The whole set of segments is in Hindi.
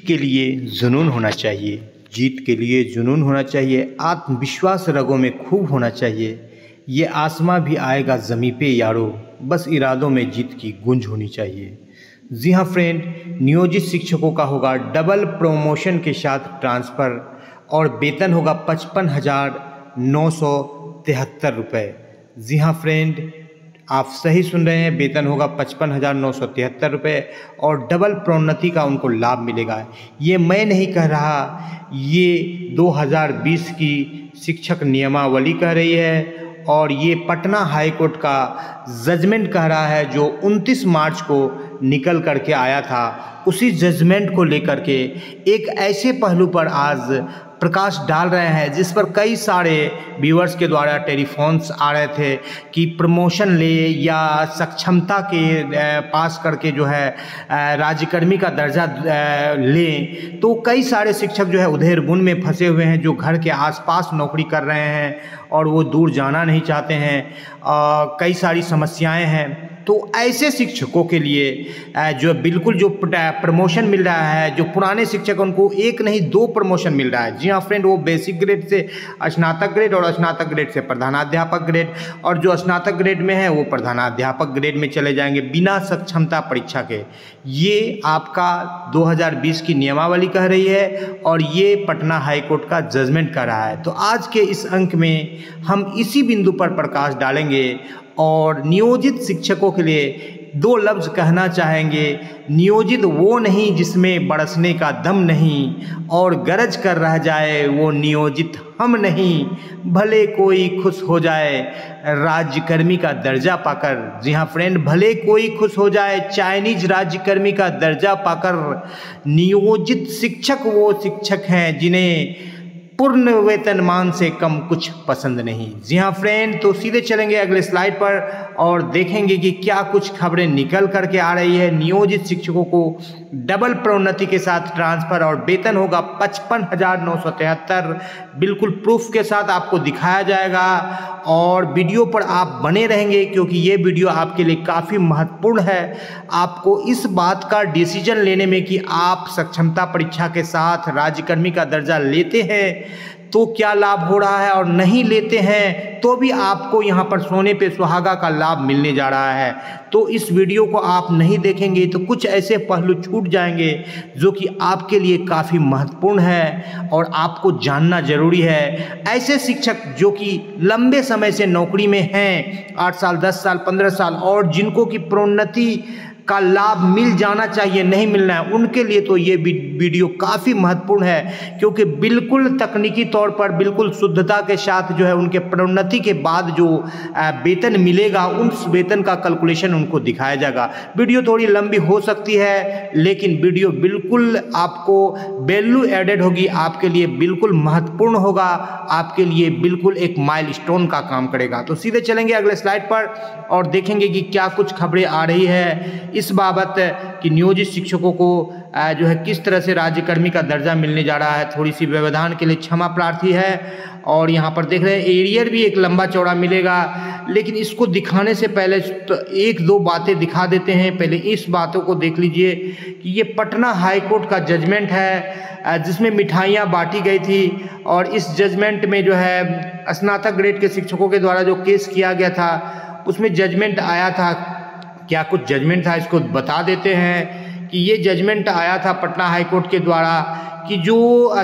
के लिए जुनून होना चाहिए, जीत के लिए जुनून होना चाहिए, आत्मविश्वास रगों में खूब होना चाहिए। ये आसमां भी आएगा ज़मीं पे यारो, बस इरादों में जीत की गूंज होनी चाहिए। जी हाँ फ्रेंड, नियोजित शिक्षकों का होगा डबल प्रमोशन के साथ ट्रांसफ़र और वेतन होगा 55,973 रुपये। जी हाँ फ्रेंड, आप सही सुन रहे हैं, वेतन होगा 55,973 रुपये और डबल प्रोन्नति का उनको लाभ मिलेगा। ये मैं नहीं कह रहा, ये 2020 की शिक्षक नियमावली कह रही है और ये पटना हाई कोर्ट का जजमेंट कह रहा है जो 29 मार्च को निकल करके आया था। उसी जजमेंट को लेकर के एक ऐसे पहलू पर आज प्रकाश डाल रहे हैं जिस पर कई सारे व्यूअर्स के द्वारा टेलीफोन्स आ रहे थे कि प्रमोशन ले या सक्षमता के पास करके जो है राज्यकर्मी का दर्जा लें। तो कई सारे शिक्षक जो है उधेड़ बुन में फंसे हुए हैं, जो घर के आसपास नौकरी कर रहे हैं और वो दूर जाना नहीं चाहते हैं। कई सारी समस्याएं हैं। तो ऐसे शिक्षकों के लिए जो बिल्कुल जो प्रमोशन मिल रहा है, जो पुराने शिक्षक उनको एक नहीं 2 प्रमोशन मिल रहा है। जी हाँ फ्रेंड, वो बेसिक ग्रेड से स्नातक ग्रेड और स्नातक ग्रेड से प्रधानाध्यापक ग्रेड, और जो स्नातक ग्रेड में है वो प्रधानाध्यापक ग्रेड में चले जाएंगे बिना सक्षमता परीक्षा के। ये आपका 2020 की नियमावली कह रही है और ये पटना हाई कोर्ट का जजमेंट कह रहा है। तो आज के इस अंक में हम इसी बिंदु पर प्रकाश डालेंगे और नियोजित शिक्षकों के लिए 2 लफ्ज़ कहना चाहेंगे। नियोजित वो नहीं जिसमें बरसने का दम नहीं, और गरज कर रह जाए वो नियोजित हम नहीं, भले कोई खुश हो जाए राज्यकर्मी का दर्जा पाकर। जी हाँ फ्रेंड, भले कोई खुश हो जाए चाइनीज राज्यकर्मी का दर्जा पाकर। नियोजित शिक्षक वो शिक्षक हैं जिन्हें पूर्ण वेतनमान से कम कुछ पसंद नहीं। जी हाँ फ्रेंड, तो सीधे चलेंगे अगले स्लाइड पर और देखेंगे कि क्या कुछ खबरें निकल करके आ रही है। नियोजित शिक्षकों को डबल प्रोन्नति के साथ ट्रांसफ़र और वेतन होगा 55,973, बिल्कुल प्रूफ के साथ आपको दिखाया जाएगा और वीडियो पर आप बने रहेंगे क्योंकि ये वीडियो आपके लिए काफ़ी महत्वपूर्ण है। आपको इस बात का डिसीजन लेने में कि आप सक्षमता परीक्षा के साथ राज्यकर्मी का दर्जा लेते हैं तो क्या लाभ हो रहा है, और नहीं लेते हैं तो भी आपको यहाँ पर सोने पे सुहागा का लाभ मिलने जा रहा है। तो इस वीडियो को आप नहीं देखेंगे तो कुछ ऐसे पहलू छूट जाएंगे जो कि आपके लिए काफ़ी महत्वपूर्ण है और आपको जानना जरूरी है। ऐसे शिक्षक जो कि लंबे समय से नौकरी में हैं, 8 साल 10 साल 15 साल, और जिनको कि प्रोन्नति का लाभ मिल जाना चाहिए, नहीं मिलना है, उनके लिए तो ये वीडियो काफ़ी महत्वपूर्ण है क्योंकि बिल्कुल तकनीकी तौर पर बिल्कुल शुद्धता के साथ जो है उनके प्रोन्नति के बाद जो वेतन मिलेगा उस वेतन का कैलकुलेशन उनको दिखाया जाएगा। वीडियो थोड़ी लंबी हो सकती है लेकिन वीडियो बिल्कुल आपको वैल्यू एडेड होगी, आपके लिए बिल्कुल महत्वपूर्ण होगा, आपके लिए बिल्कुल एक माइलस्टोन का काम करेगा। तो सीधे चलेंगे अगले स्लाइड पर और देखेंगे कि क्या कुछ खबरें आ रही है इस बाबत कि नियोजित शिक्षकों को जो है किस तरह से राज्यकर्मी का दर्जा मिलने जा रहा है। थोड़ी सी व्यवधान के लिए क्षमा प्रार्थी है। और यहाँ पर देख रहे हैं एरियर भी एक लंबा चौड़ा मिलेगा, लेकिन इसको दिखाने से पहले तो 1-2 बातें दिखा देते हैं। पहले इस बातों को देख लीजिए कि ये पटना हाई कोर्ट का जजमेंट है जिसमें मिठाइयाँ बांटी गई थी, और इस जजमेंट में जो है स्नातक ग्रेड के शिक्षकों के द्वारा जो केस किया गया था उसमें जजमेंट आया था। क्या कुछ जजमेंट था इसको बता देते हैं कि ये जजमेंट आया था पटना हाई कोर्ट के द्वारा कि जो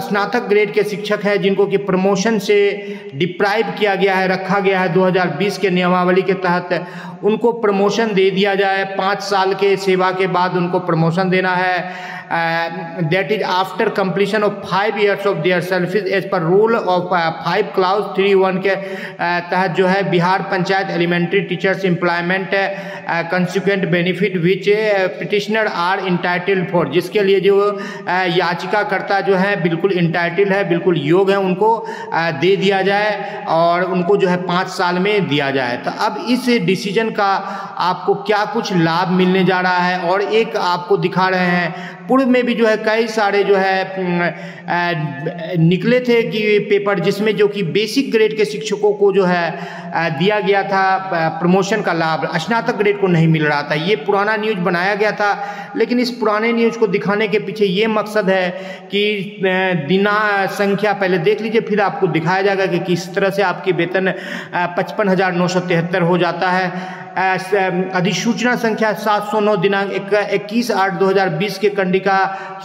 स्नातक ग्रेड के शिक्षक हैं जिनको कि प्रमोशन से डिप्राइव किया गया है, रखा गया है 2020 के नियमावली के तहत, उनको प्रमोशन दे दिया जाए। 5 साल के सेवा के बाद उनको प्रमोशन देना है। That is after completion of 5 years of their service as per rule of 5 clause 3(1) के तहत जो है Bihar panchayat elementary teachers employment consequent benefit which petitioner are entitled for, जिसके लिए जो याचिकाकर्ता जो है बिल्कुल इंटाइटल है, बिल्कुल योग्य है, उनको दे दिया जाए और उनको जो है 5 साल में दिया जाए। तो अब इस डिसीजन का आपको क्या कुछ लाभ मिलने जा रहा है और एक आपको दिखा रहे हैं पूर्व में भी जो है कई सारे जो है निकले थे कि पेपर जिसमें जो कि बेसिक ग्रेड के शिक्षकों को जो है दिया गया था प्रमोशन का लाभ, स्नातक ग्रेड को नहीं मिल रहा था। ये पुराना न्यूज़ बनाया गया था, लेकिन इस पुराने न्यूज़ को दिखाने के पीछे ये मकसद है कि दिना संख्या पहले देख लीजिए, फिर आपको दिखाया जाएगा कि किस तरह से आपकी वेतन 55,973 हो जाता है। अधिसूचना संख्या 709 दिनांक 21/8/2020 के कंडिका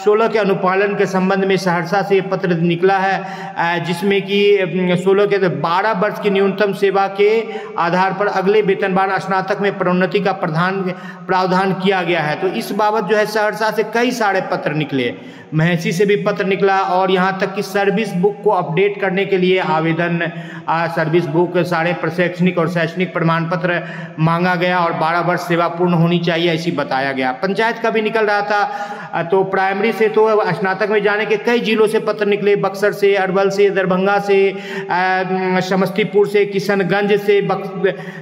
16 के अनुपालन के संबंध में सहरसा से पत्र निकला है, जिसमें कि 16 के 12 वर्ष की न्यूनतम सेवा के आधार पर अगले वेतनमान स्नातक में प्रोन्नति का प्रावधान किया गया है। तो इस बाबत जो है सहरसा से कई सारे पत्र निकले, महसी से भी पत्र निकला, और यहाँ तक कि सर्विस बुक को अपडेट करने के लिए आवेदन, सर्विस बुक, सारे प्रशैक्षणिक और शैक्षणिक प्रमाण पत्र मांगा गया और 12 वर्ष सेवा पूर्ण होनी चाहिए ऐसी बताया गया। पंचायत का भी निकल रहा था, तो प्राइमरी से तो स्नातक में जाने के कई जिलों से पत्र निकले, बक्सर से, अरवल से, दरभंगा से, समस्तीपुर से, किशनगंज से,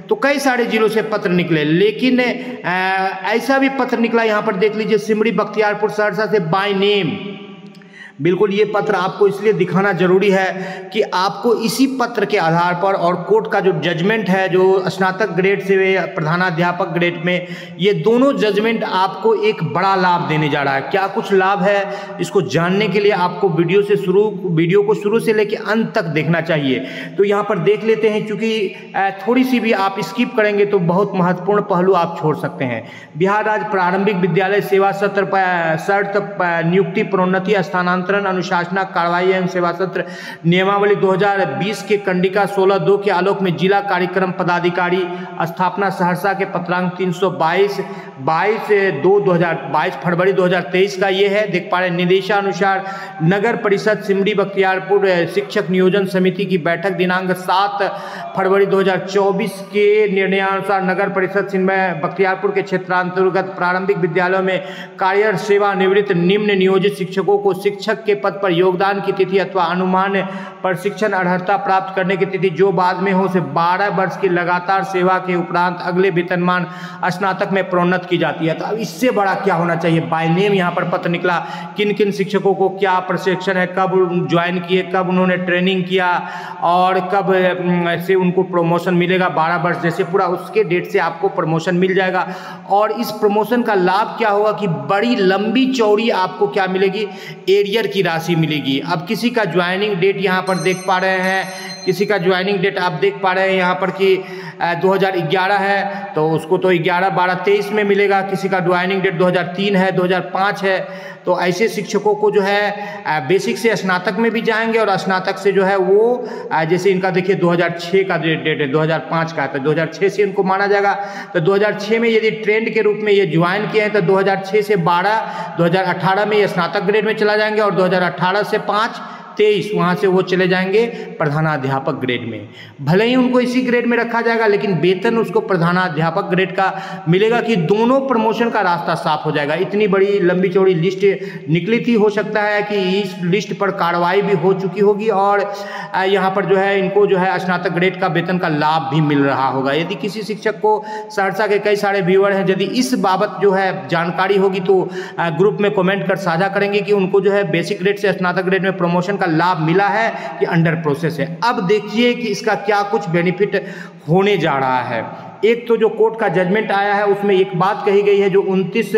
तो कई सारे जिलों से पत्र निकले। लेकिन ऐसा भी पत्र निकला, यहाँ पर देख लीजिए, सिमरी, बख्तियारपुर, सहरसा से बाय नेम। बिल्कुल ये पत्र आपको इसलिए दिखाना जरूरी है कि आपको इसी पत्र के आधार पर और कोर्ट का जो जजमेंट है, जो स्नातक ग्रेड से प्रधानाध्यापक ग्रेड में, ये दोनों जजमेंट आपको एक बड़ा लाभ देने जा रहा है। क्या कुछ लाभ है, इसको जानने के लिए आपको वीडियो को शुरू से लेकर अंत तक देखना चाहिए। तो यहाँ पर देख लेते हैं, क्योंकि थोड़ी सी भी आप स्किप करेंगे तो बहुत महत्वपूर्ण पहलू आप छोड़ सकते हैं। बिहार राज्य प्रारंभिक विद्यालय सेवा सत्र शर्त नियुक्ति प्रोन्नति स्थानांतरण अनुशासना कार्रवाई एवं सेवा सत्र नियमावली 2020 के कंडिका 16(2) के आलोक में जिला कार्यक्रम पदाधिकारी स्थापना सहरसा के पत्रांक 322 22 फरवरी 2023 का ये है। देख पा रहे हैं, निर्देशानुसार नगर परिषद सिमरी बख्तियारपुर शिक्षक नियोजन समिति की बैठक दिनांक 7 फरवरी 2024 के निर्णयानुसार नगर परिषद सिमरी बख्तियारपुर के क्षेत्रांतर्गत प्रारंभिक विद्यालयों में कार्यरत सेवानिवृत्त निम्न नियोजित शिक्षकों को शिक्षक के पद पर योगदान की तिथि अथवा अनुमान प्रशिक्षण अर्हता प्राप्त करने की तिथि जो बाद में हो से 12 वर्ष की लगातार सेवा के उपरांत अगले वेतनमान स्नातक में प्रोन्नत की जाती है। तो अब इससे बड़ा क्या होना चाहिए। बाय नेम यहाँ पर पत्र निकला, किन किन शिक्षकों को क्या प्रशिक्षण है, कब ज्वाइन किए, कब उन्होंने ट्रेनिंग किया और कब से उनको प्रमोशन मिलेगा। 12 वर्ष जैसे पूरा उसके डेट से आपको प्रमोशन मिल जाएगा। और इस प्रमोशन का लाभ क्या होगा कि बड़ी लंबी चौड़ी आपको क्या मिलेगी, एरियर की राशि मिलेगी। अब किसी का ज्वाइनिंग डेट यहाँ पर देख पा रहे हैं, किसी का ज्वाइनिंग डेट आप देख पा रहे हैं यहाँ पर कि 2011 है, तो उसको तो 11/12/23 में मिलेगा। किसी का ज्वाइनिंग डेट 2003 है, 2005 है। तो ऐसे शिक्षकों को जो है बेसिक से स्नातक में भी जाएंगे और स्नातक से जो है वो जैसे इनका देखिए 2006 का डेट है, 2005 का है, तो 2006 से इनको माना जाएगा। तो 2006 में यदि ट्रेंड के रूप में ये ज्वाइन किए हैं तो 2006 से 12 2018 में ये स्नातक ग्रेड में चला जाएंगे और 2018 से 5-23 वहाँ से वो चले जाएंगे प्रधानाध्यापक ग्रेड में। भले ही उनको इसी ग्रेड में रखा जाएगा, लेकिन वेतन उसको प्रधानाध्यापक ग्रेड का मिलेगा कि दोनों प्रमोशन का रास्ता साफ हो जाएगा। इतनी बड़ी लंबी चौड़ी लिस्ट निकली थी, हो सकता है कि इस लिस्ट पर कार्रवाई भी हो चुकी होगी और यहाँ पर जो है इनको जो है स्नातक ग्रेड का वेतन का लाभ भी मिल रहा होगा। यदि किसी शिक्षक को, सहरसा के कई सारे व्यूअर हैं, यदि इस बाबत जो है जानकारी होगी तो ग्रुप में कमेंट कर साझा करेंगे कि उनको जो है बेसिक ग्रेड से स्नातक ग्रेड में प्रमोशन का लाभ मिला है कि अंडर प्रोसेस है। अब देखिए कि इसका क्या कुछ बेनिफिट होने जा रहा है। एक तो जो कोर्ट का जजमेंट आया है उसमें एक बात कही गई है, जो 29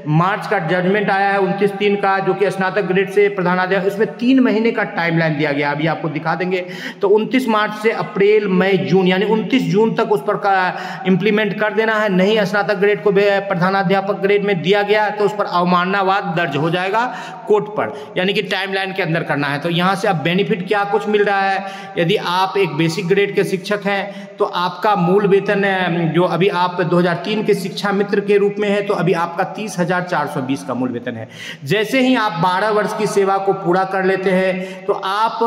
मार्च का जजमेंट आया है 29/3 का, जो कि स्नातक ग्रेड से प्रधानाध्यापक, उसमें 3 महीने का टाइमलाइन दिया गया। अभी आपको दिखा देंगे। तो 29 मार्च से अप्रैल मई जून यानी 29 जून तक उस पर इम्प्लीमेंट कर देना है। नहीं स्नातक ग्रेड को प्रधानाध्यापक ग्रेड में दिया गया तो उस पर अवमाननावाद दर्ज हो जाएगा कोर्ट पर, यानी कि टाइमलाइन के अंदर करना है। तो यहाँ से अब बेनिफिट क्या कुछ मिल रहा है। यदि आप एक बेसिक ग्रेड के शिक्षक हैं तो आपका मूल वेतन जो अभी आप 2003 के शिक्षा मित्र के रूप में है तो अभी आपका 30,420 का मूल वेतन है। जैसे ही आप 12 वर्ष की सेवा को पूरा कर लेते हैं तो आप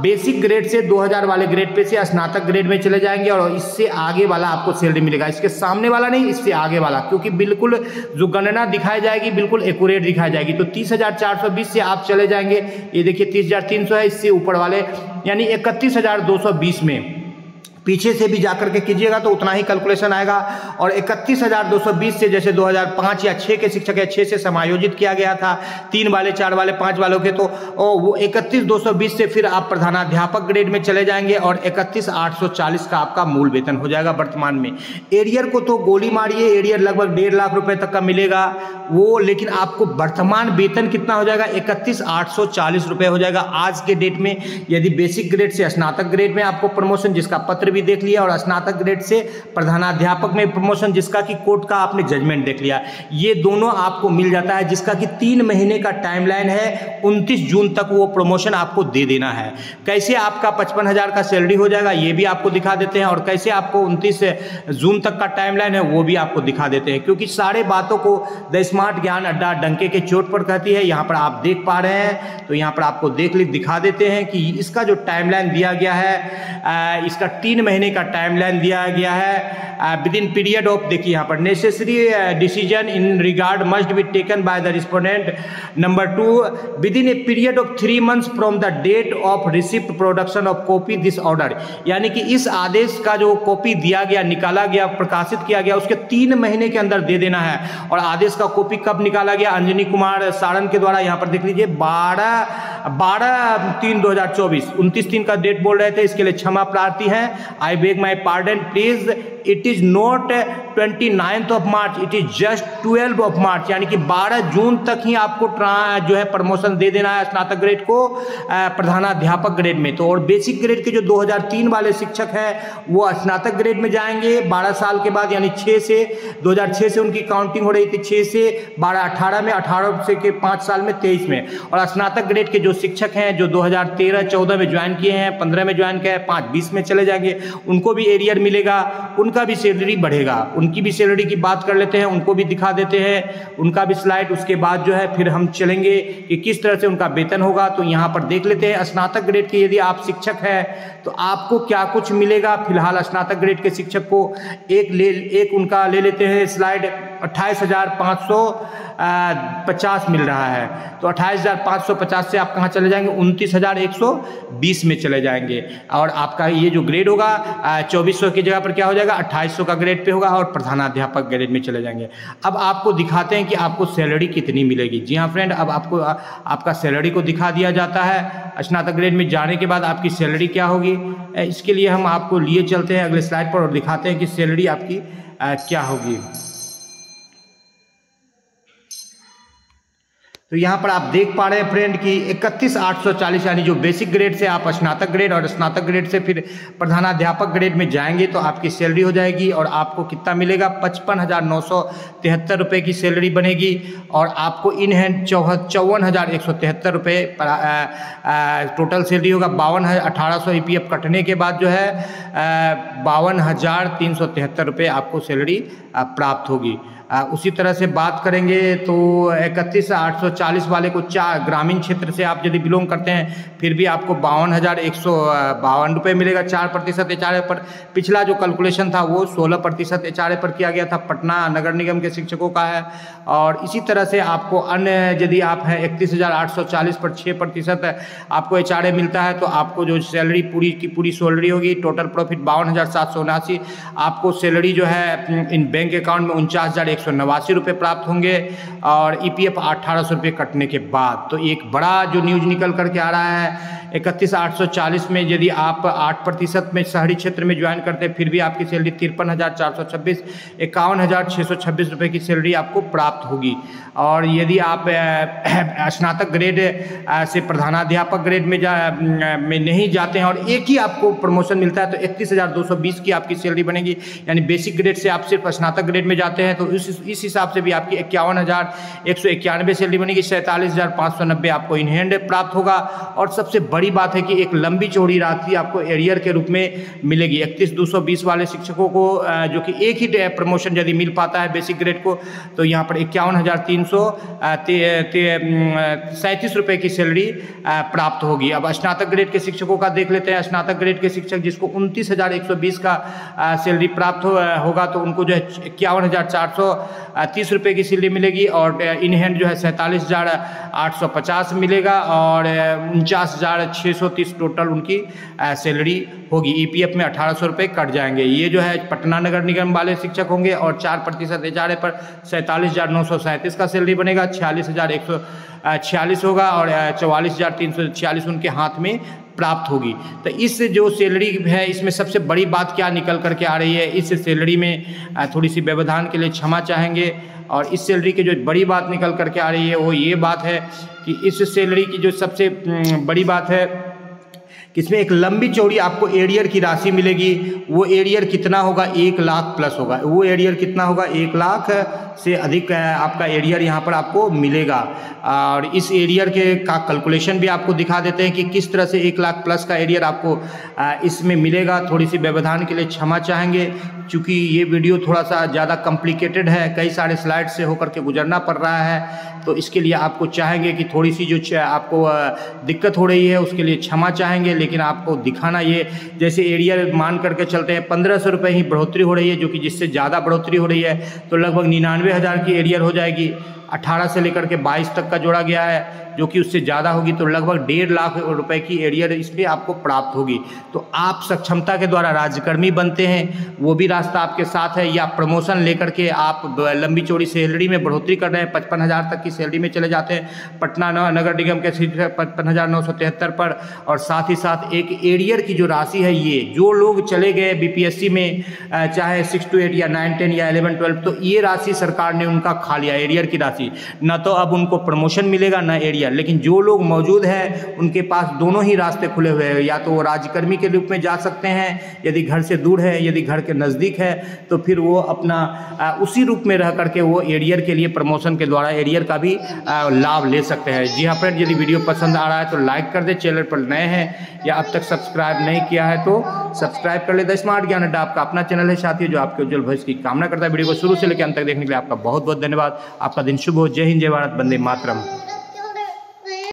बेसिक ग्रेड से 2000 वाले ग्रेड पे से स्नातक ग्रेड में चले जाएंगे और इससे आगे वाला आपको सैलरी मिलेगा। इसके सामने वाला नहीं, इससे आगे वाला, क्योंकि बिल्कुल जो गणना दिखाई जाएगी बिल्कुल एक्यूरेट दिखाई जाएगी। तो 30,420 से आप चले जाएंगे, ये देखिए 30,300 है, इससे ऊपर वाले यानी 31,220 में पीछे से भी जाकर के कीजिएगा तो उतना ही कैलकुलेशन आएगा। और 31,220 से जैसे 2005 या 6 के शिक्षक है, 6 से समायोजित किया गया था, 3 वाले 4 वाले 5 वालों के, तो वो 31,220 से फिर आप प्रधानाध्यापक ग्रेड में चले जाएंगे और 31,840 का आपका मूल वेतन हो जाएगा वर्तमान में। एरियर को तो गोली मारिए, एरियर लगभग 1.5 लाख रुपए तक का मिलेगा वो, लेकिन आपको वर्तमान वेतन कितना हो जाएगा, 31,840 रुपए हो जाएगा आज के डेट में। यदि बेसिक ग्रेड से स्नातक ग्रेड में आपको प्रमोशन, जिसका पत्र भी देख लिया, और स्नातक ग्रेड से प्रधानाध्यापक में प्रमोशन, जिसका कि कोर्ट का आपने जजमेंट देख लिया, ये दोनों आपको मिल जाता है, जिसका कि 3 महीने का टाइमलाइन है, 29 जून तक वो प्रमोशन आपको दे देना है। कैसे आपका 55,000 का सैलरी हो जाएगा ये भी आपको दिखा देते हैं, और कैसे आपको 29 जून तक का टाइमलाइन है वो भी आपको दिखा देते हैं, क्योंकि सारे बातों को द स्मार्ट ज्ञान अड्डा डंके के चोट पर कहती है। यहाँ पर आप देख पा रहे हैं, तो यहाँ पर आपको दिखा देते हैं कि इसका जो टाइमलाइन दिया गया है, इसका 3 महीने का टाइमलाइन दिया गया है विद इन पीरियड ऑफ, देखिए यहाँ पर necessary decision in regard must be taken by the respondent. Number 2, within a period of 3 months from the date of receipt production of copy this order, यानी कि इस आदेश का जो कॉपी दिया गया, निकाला गया, प्रकाशित किया गया, उसके 3 महीने के अंदर दे देना है। और आदेश का कॉपी कब निकाला गया, अंजनी कुमार सारन के द्वारा, यहाँ पर देख लीजिए 12/3/2024, 29/3 का डेट बोल रहे थे, इसके लिए क्षमा प्रार्थी है, I beg my pardon please, it is not 29th of March, it is just 12 of March, यानी कि 12 जून तक ही आपको जो है प्रमोशन दे देना है स्नातक ग्रेड को प्रधानाध्यापक ग्रेड में। तो और बेसिक ग्रेड के जो 2003 वाले शिक्षक हैं वो स्नातक ग्रेड में जाएंगे 12 साल के बाद, यानी 2006 से उनकी काउंटिंग हो रही थी, 6 से 12, 18 में, 18 से के 5 साल में, 23 में। और स्नातक ग्रेड के जो शिक्षक हैं जो 2013-14 में ज्वाइन किए हैं, 15 में ज्वाइन किया है, 5-20 में चले जाएंगे, उनको भी एरियर मिलेगा, उनका भी सैलरी बढ़ेगा। उनकी भी सैलरी की बात कर लेते हैं, उनको भी दिखा देते हैं, उनका भी स्लाइड। उसके बाद जो है फिर हम चलेंगे कि किस तरह से उनका वेतन होगा। तो यहाँ पर देख लेते हैं स्नातक ग्रेड के यदि आप शिक्षक हैं तो आपको क्या कुछ मिलेगा। फिलहाल स्नातक ग्रेड के शिक्षक को एक उनका ले लेते हैं स्लाइड, 28,550 मिल रहा है। तो 28,550 से आप कहाँ चले जाएंगे, 29,120 में चले जाएंगे। और आपका ये जो ग्रेड होगा 2400 की जगह पर क्या हो जाएगा, 2800 का ग्रेड पे होगा, और प्रधानाध्यापक ग्रेड में चले जाएंगे। अब आपको दिखाते हैं कि आपको सैलरी कितनी मिलेगी। जी हाँ फ्रेंड, अब आपको आपका सैलरी को दिखा दिया जाता है। स्नातक ग्रेड में जाने के बाद आपकी सैलरी क्या होगी, इसके लिए हम आपको लिए चलते हैं अगले स्लाइड पर और दिखाते हैं कि सैलरी आपकी क्या होगी। तो यहाँ पर आप देख पा रहे हैं फ्रेंड कि 31,840, यानी जो बेसिक ग्रेड से आप स्नातक ग्रेड और स्नातक ग्रेड से फिर प्रधानाध्यापक ग्रेड में जाएंगे तो आपकी सैलरी हो जाएगी। और आपको कितना मिलेगा, 55,973 रुपये की सैलरी बनेगी। और आपको इन हैंड 54,173 रुपये टोटल सैलरी होगा। 1800 EPF कटने के बाद जो है 52,373 रुपये आपको सैलरी प्राप्त होगी। उसी तरह से बात करेंगे तो 31,840 वाले को ग्रामीण क्षेत्र से आप यदि बिलोंग करते हैं फिर भी आपको 52,152 रुपये मिलेगा 4% HRA पर। पिछला जो कैलकुलेशन था वो 16% HRA पर किया गया था, पटना नगर निगम के शिक्षकों का है। और इसी तरह से आपको अन्य यदि आप हैं 31,840 पर 6% आपको HRA मिलता है, तो आपको जो सैलरी पूरी की पूरी सैलरी होगी, टोटल प्रॉफिट 52,779। आपको सैलरी जो है इन बैंक अकाउंट में 49,189 रुपये प्राप्त होंगे और EPF 1,800 रुपये कटने के बाद। तो एक बड़ा जो न्यूज निकल करके आ रहा है 31,840 में यदि आप 8% में शहरी क्षेत्र में ज्वाइन करते हैं फिर भी आपकी सैलरी 53,426, 51,626 रुपये की सैलरी आपको प्राप्त होगी। और यदि आप स्नातक ग्रेड से प्रधानाध्यापक ग्रेड में नहीं जाते हैं और एक ही आपको प्रमोशन मिलता है तो 31,220 की आपकी सैलरी बनेगी। यानी बेसिक ग्रेड से आप सिर्फ स्नातक ग्रेड में जाते हैं तो इस हिसाब से भी आपकी 51,191 सैलरी बनेगी। 47,590 आपको इन हैंड प्राप्त होगा। और सबसे बड़ी बात है कि एक लंबी चौड़ी राशि आपको एरियर के रूप में मिलेगी। 31,220 वाले शिक्षकों को जो कि एक ही प्रमोशन यदि मिल पाता है बेसिक ग्रेड को, तो यहाँ पर 51,337 रुपये की सैलरी प्राप्त होगी। अब स्नातक ग्रेड के शिक्षकों का देख लेते हैं। स्नातक ग्रेड के शिक्षक जिसको 29,120 का सैलरी प्राप्त होगा तो उनको जो है 51,400 1830 रुपये की सैलरी मिलेगी और इन हैंड जो है 47,850 मिलेगा और 49,630 टोटल उनकी सैलरी होगी। EPF में 1800 रुपये कट जाएंगे। ये जो है पटना नगर निगम वाले शिक्षक होंगे और 4% HRA पर 47,937 का सैलरी बनेगा, 46,146 होगा और 44,346 उनके हाथ में प्राप्त होगी। तो इस जो सैलरी है इसमें सबसे बड़ी बात क्या निकल करके आ रही है, इस सैलरी में थोड़ी सी व्यवधान के लिए क्षमा चाहेंगे। और इस सैलरी की जो बड़ी बात निकल करके आ रही है वो ये बात है कि इस सैलरी की जो सबसे बड़ी बात है कि इसमें एक लंबी चौड़ी आपको एरियर की राशि मिलेगी। वो एरियर कितना होगा, 1 लाख प्लस होगा। वो एरियर कितना होगा, 1 लाख से अधिक आपका एरियर यहाँ पर आपको मिलेगा। और इस एरियर के का कैलकुलेशन भी आपको दिखा देते हैं कि किस तरह से 1 लाख प्लस का एरियर आपको इसमें मिलेगा। थोड़ी सी व्यवधान के लिए क्षमा चाहेंगे क्योंकि ये वीडियो थोड़ा सा ज़्यादा कॉम्प्लिकेटेड है, कई सारे स्लाइड से होकर के गुजरना पड़ रहा है। तो इसके लिए आपको चाहेंगे कि थोड़ी सी जो आपको दिक्कत हो रही है उसके लिए क्षमा चाहेंगे, लेकिन आपको दिखाना ये जैसे एरियर मान करके चलते हैं 1500 रुपये ही बढ़ोतरी हो रही है, जो कि जिससे ज़्यादा बढ़ोतरी हो रही है तो लगभग 99,000 की एरियर हो जाएगी। 18 से लेकर के 22 तक का जोड़ा गया है जो कि उससे ज़्यादा होगी तो लगभग 1.5 लाख रुपए की एरियर इसमें आपको प्राप्त होगी। तो आप सक्षमता के द्वारा राज्यकर्मी बनते हैं, वो भी रास्ता आपके साथ है, या प्रमोशन लेकर के आप लंबी चौड़ी सैलरी में बढ़ोतरी कर रहे हैं, 55,000 तक की सैलरी में चले जाते हैं पटना नगर निगम के 55,973 पर। और साथ ही साथ एक एरियर की जो राशि है, ये जो लोग चले गए BPSC में चाहे 6 to 8 या 9, 10 या 11, 12, तो ये राशि सरकार ने उनका खा लिया एरियर की राशि। न तो अब उनको प्रमोशन मिलेगा न एरियर, लेकिन जो लोग मौजूद हैं उनके पास दोनों ही रास्ते खुले हुए हैं। या तो वो राज्यकर्मी के रूप में जा सकते हैं यदि घर से दूर है, यदि घर के नज़दीक है तो फिर वो अपना उसी रूप में रह करके वो एरियर के लिए प्रमोशन के द्वारा एरियर का भी लाभ ले सकते हैं। जी हाँ फ्रेंड, यदि वीडियो पसंद आ रहा है तो लाइक कर दे, चैनल पर नए हैं या अब तक सब्सक्राइब नहीं किया है तो सब्सक्राइब कर ले। द स्मार्ट ज्ञान अड्डा आपका अपना चैनल है साथियों, जो आपके उज्जवल भविष्य की कामना करता है। वीडियो को शुरू से लेकर अंत तक देखने के लिए आपका बहुत बहुत धन्यवाद। आपका दिन शुभ हो। जय हिंद, जय भारत, वंदे मातरम।